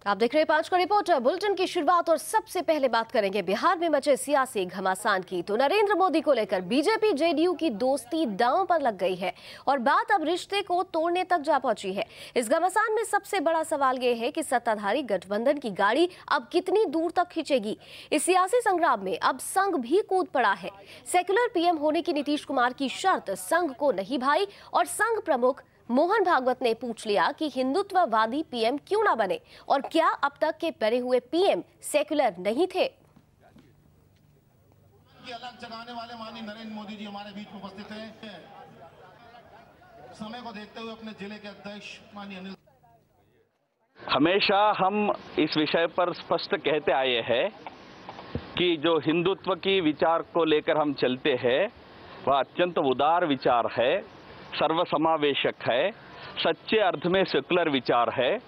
आप देख रहे हैं 5 का रिपोर्टर बुलेटिन की शुरुआत और सबसे पहले बात करेंगे बिहार में मचे सियासी घमासान की। तो नरेंद्र मोदी को लेकर बीजेपी जेडीयू की दोस्ती दांव पर लग गई है और बात अब रिश्ते को तोड़ने तक जा पहुंची है। इस घमासान में सबसे बड़ा सवाल यह है कि सत्ताधारी गठबंधन की गाड़ी अब कितनी दूर तक खींचेगी। इस सियासी संग्राम में अब संघ भी कूद पड़ा है। सेक्युलर पीएम होने की नीतीश कुमार की शर्त संघ को नहीं भाई और संघ प्रमुख मोहन भागवत ने पूछ लिया कि हिंदुत्ववादी पीएम क्यों ना बने और क्या अब तक के बने हुए पीएम सेक्युलर नहीं थे। अलग जगाने वाले माननीय नरेंद्र मोदी जी हमारे बीच में उपस्थित हैं। समय को देखते हुए अपने जिले के अध्यक्ष माननीय अनिल, हमेशा हम इस विषय पर स्पष्ट कहते आए हैं कि जो हिंदुत्व की विचार को लेकर हम चलते हैं वह अत्यंत उदार विचार है, सर्वसमावेशक है, सच्चे अर्थ में सेकुलर विचार है।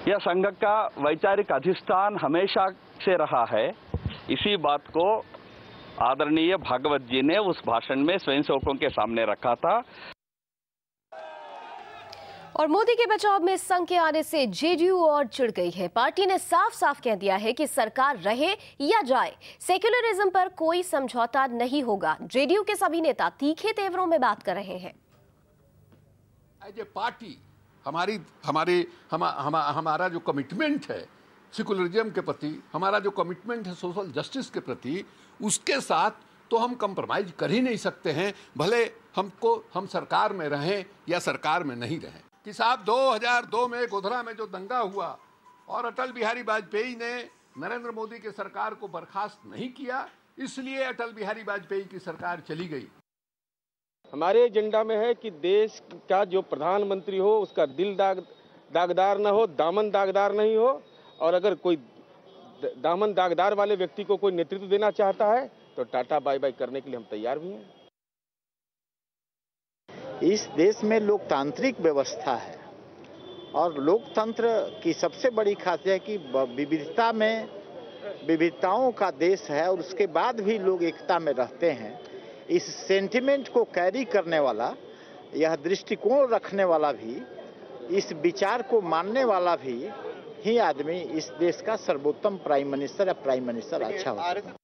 यह संघ का वैचारिक अधिष्ठान हमेशा से रहा है। इसी बात को आदरणीय भागवत जी ने उस भाषण में स्वयंसेवकों के सामने रखा था। और मोदी के बचाव में संघ के आने से जेडीयू और चिढ़ गई है। पार्टी ने साफ साफ कह दिया है कि सरकार रहे या जाए, सेक्युलरिज्म पर कोई समझौता नहीं होगा। जेडीयू के सभी नेता तीखे तेवरों में बात कर रहे हैं। एज ए पार्टी हमारा जो कमिटमेंट है सेक्युलरिज्म के प्रति, हमारा जो कमिटमेंट है सोशल जस्टिस के प्रति, उसके साथ तो हम कंप्रोमाइज कर ही नहीं सकते हैं, भले हम सरकार में रहें या सरकार में नहीं रहें। कि साहब 2002 में गोधरा में जो दंगा हुआ और अटल बिहारी वाजपेयी ने नरेंद्र मोदी की सरकार को बर्खास्त नहीं किया, इसलिए अटल बिहारी वाजपेयी की सरकार चली गई। हमारे एजेंडा में है कि देश का जो प्रधानमंत्री हो उसका दिल दागदार न हो, दामन दागदार नहीं हो, और अगर कोई दामन दागदार वाले व्यक्ति को कोई नेतृत्व देना चाहता है तो टाटा बाय बाय करने के लिए हम तैयार भी हैं। इस देश में लोकतांत्रिक व्यवस्था है और लोकतंत्र की सबसे बड़ी खासियत है कि विविधता में विविधताओं का देश है और उसके बाद भी लोग एकता में रहते हैं। इस सेंटिमेंट को कैरी करने वाला, यह दृष्टिकोण रखने वाला भी, इस विचार को मानने वाला भी ही आदमी इस देश का सर्वोत्तम प्राइम मिनिस्टर या प्राइम मिनिस्टर अच्छा होता है।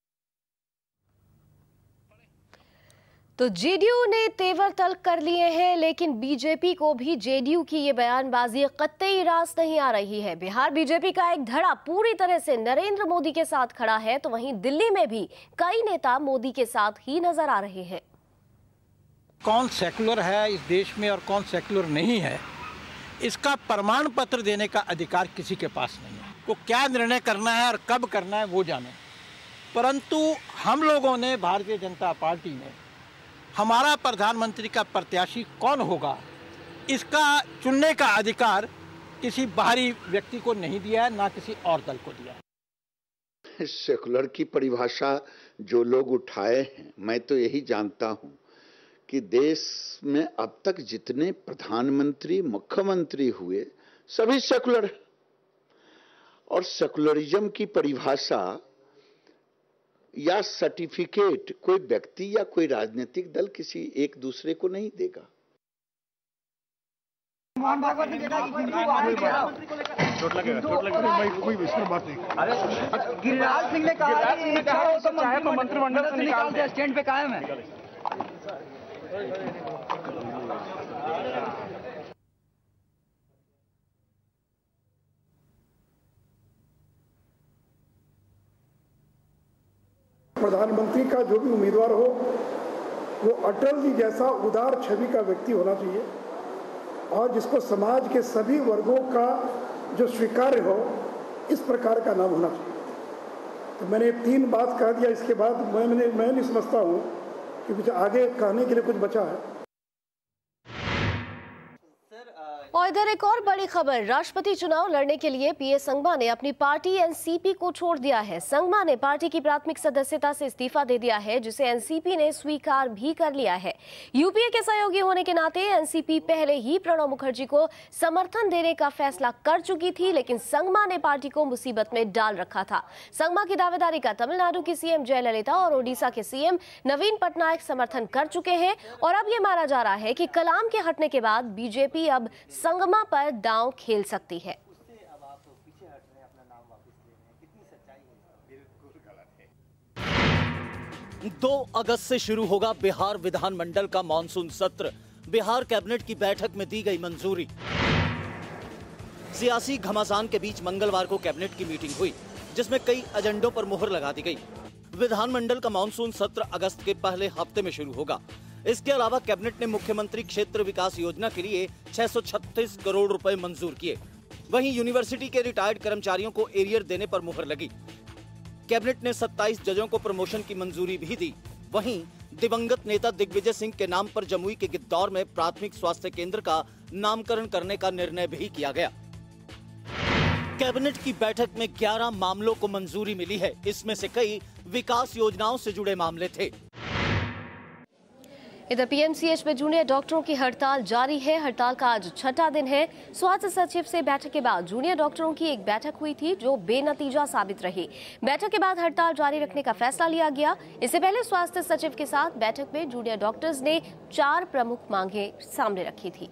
तो जेडीयू ने तेवर तल्ख कर लिए हैं, लेकिन बीजेपी को भी जेडीयू की ये बयानबाजी कतई रास नहीं आ रही है। बिहार बीजेपी का एक धड़ा पूरी तरह से नरेंद्र मोदी के साथ खड़ा है, तो वहीं दिल्ली में भी कई नेता मोदी के साथ ही नजर आ रहे हैं। कौन सेकुलर है इस देश में और कौन सेकुलर नहीं है, इसका प्रमाण पत्र देने का अधिकार किसी के पास नहीं है। वो क्या निर्णय करना है और कब करना है वो जाने, परंतु हम लोगों ने, भारतीय जनता पार्टी ने, हमारा प्रधानमंत्री का प्रत्याशी कौन होगा इसका चुनने का अधिकार किसी बाहरी व्यक्ति को नहीं दिया है, ना किसी और दल को दिया है। सेकुलर की परिभाषा जो लोग उठाए हैं, मैं तो यही जानता हूं कि देश में अब तक जितने प्रधानमंत्री, मुख्यमंत्री हुए सभी सेकुलर हैं और सेकुलरिज्म की परिभाषा या सर्टिफिकेट कोई व्यक्ति या कोई राजनीतिक दल किसी एक दूसरे को नहीं देगा। गिरिराज सिंह ने कहा कि चाहे तो मंत्रिमंडल से निकाल दे, स्टैंड पे कायम है। प्रधानमंत्री का जो भी उम्मीदवार हो वो अटल जी जैसा उदार छवि का व्यक्ति होना चाहिए और जिसको समाज के सभी वर्गों का जो स्वीकार्य हो, इस प्रकार का नाम होना चाहिए। तो मैंने 3 बात कह दिया, इसके बाद मैं नहीं समझता हूँ कि कुछ आगे कहने के लिए कुछ बचा है। और इधर एक और बड़ी खबर, राष्ट्रपति चुनाव लड़ने के लिए पीएस संगमा ने अपनी पार्टी एनसीपी को छोड़ दिया है। संगमा ने पार्टी की प्राथमिक सदस्यता से इस्तीफा दे दिया है, जिसे एनसीपी ने स्वीकार भी कर लिया है। यूपीए के सहयोगी होने के नाते एनसीपी पहले ही प्रणब मुखर्जी को समर्थन देने का फैसला कर चुकी थी, लेकिन संगमा ने पार्टी को मुसीबत में डाल रखा था। संगमा की दावेदारी का तमिलनाडु की सीएम जयललिता और ओडिशा के सीएम नवीन पटनायक समर्थन कर चुके हैं और अब ये माना जा रहा है कि कलाम के हटने के बाद बीजेपी अब संगमा पर दांव खेल सकती है। 2 अगस्त से शुरू होगा बिहार विधानमंडल का मानसून सत्र। बिहार कैबिनेट की बैठक में दी गई मंजूरी। सियासी घमासान के बीच मंगलवार को कैबिनेट की मीटिंग हुई, जिसमें कई एजेंडों पर मुहर लगा दी गई। विधानमंडल का मानसून सत्र अगस्त के पहले हफ्ते में शुरू होगा। इसके अलावा कैबिनेट ने मुख्यमंत्री क्षेत्र विकास योजना के लिए 636 करोड़ रुपए मंजूर किए। वहीं यूनिवर्सिटी के रिटायर्ड कर्मचारियों को एरियर देने पर मुहर लगी। कैबिनेट ने 27 जजों को प्रमोशन की मंजूरी भी दी। वहीं दिवंगत नेता दिग्विजय सिंह के नाम पर जमुई के गिद्धौर में प्राथमिक स्वास्थ्य केंद्र का नामकरण करने का निर्णय भी किया गया। कैबिनेट की बैठक में 11 मामलों को मंजूरी मिली है। इसमें से कई विकास योजनाओं से जुड़े मामले थे। इधर पीएमसीएच में जूनियर डॉक्टरों की हड़ताल जारी है। हड़ताल का आज 6वां दिन है। स्वास्थ्य सचिव से बैठक के बाद जूनियर डॉक्टरों की एक बैठक हुई थी, जो बेनतीजा साबित रही। बैठक के बाद हड़ताल जारी रखने का फैसला लिया गया। इससे पहले स्वास्थ्य सचिव के साथ बैठक में जूनियर डॉक्टर्स ने 4 प्रमुख मांगे सामने रखी थी।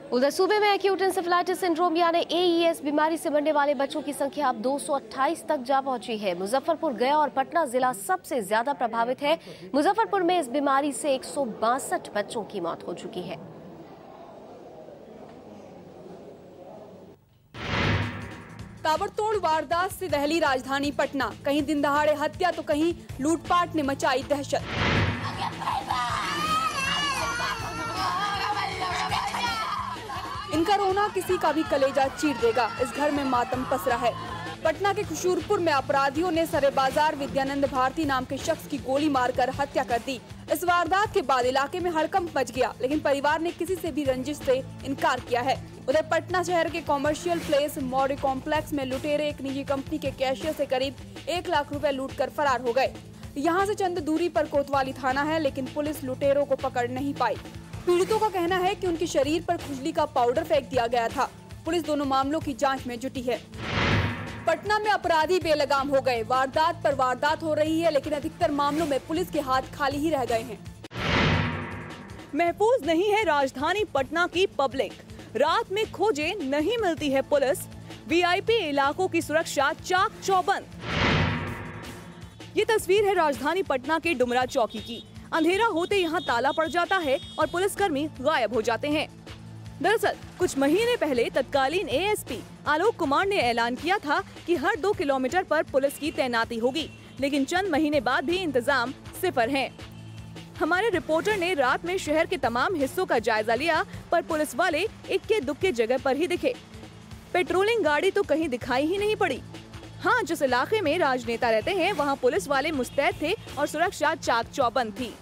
उधर सूबे में एक्यूट एन्सेफेलाइटिस सिंड्रोम यानी एईएस बीमारी से मरने वाले बच्चों की संख्या अब 228 तक जा पहुंची है। मुजफ्फरपुर, गया और पटना जिला सबसे ज्यादा प्रभावित है। मुजफ्फरपुर में इस बीमारी से 162 बच्चों की मौत हो चुकी है। ताबड़तोड़ वारदात से दहली राजधानी पटना। कहीं दिन दहाड़े हत्या तो कहीं लूटपाट ने मचाई दहशत। इनका रोना किसी का भी कलेजा चीर देगा। इस घर में मातम पसरा है। पटना के खुशूरपुर में अपराधियों ने सरे बाजार विद्यानंद भारती नाम के शख्स की गोली मारकर हत्या कर दी। इस वारदात के बाद इलाके में हड़कंप मच गया, लेकिन परिवार ने किसी से भी रंजिश से इनकार किया है। उधर पटना शहर के कॉमर्शियल प्लेस मॉडल कॉम्प्लेक्स में लुटेरे एक निजी कंपनी के कैशियर से करीब 1 लाख रुपए लूटकर फरार हो गए। यहाँ से चंद दूरी पर कोतवाली थाना है, लेकिन पुलिस लुटेरों को पकड़ नहीं पाई। पीड़ितों का कहना है कि उनके शरीर पर खुजली का पाउडर फेंक दिया गया था। पुलिस दोनों मामलों की जांच में जुटी है। पटना में अपराधी बेलगाम हो गए। वारदात पर वारदात हो रही है, लेकिन अधिकतर मामलों में पुलिस के हाथ खाली ही रह गए हैं। महफूज नहीं है राजधानी पटना की पब्लिक। रात में खोजे नहीं मिलती है पुलिस। वीआईपी इलाकों की सुरक्षा चाक चौबंद। ये तस्वीर है राजधानी पटना के डुमरा चौकी की। अंधेरा होते यहाँ ताला पड़ जाता है और पुलिसकर्मी गायब हो जाते हैं। दरअसल कुछ महीने पहले तत्कालीन एएसपी आलोक कुमार ने ऐलान किया था कि हर 2 किलोमीटर पर पुलिस की तैनाती होगी, लेकिन चंद महीने बाद भी इंतजाम सिफर हैं। हमारे रिपोर्टर ने रात में शहर के तमाम हिस्सों का जायजा लिया, पर पुलिस वाले इक्के दुक्के जगह पर ही दिखे। पेट्रोलिंग गाड़ी तो कहीं दिखाई ही नहीं पड़ी। हाँ, जिस इलाके में राजनेता रहते हैं वहाँ पुलिस वाले मुस्तैद थे और सुरक्षा चाक चौबंद थी।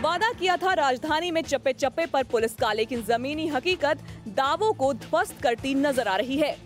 वादा किया था राजधानी में चप्पे चप्पे पर पुलिस का, लेकिन जमीनी हकीकत दावों को ध्वस्त करती नजर आ रही है।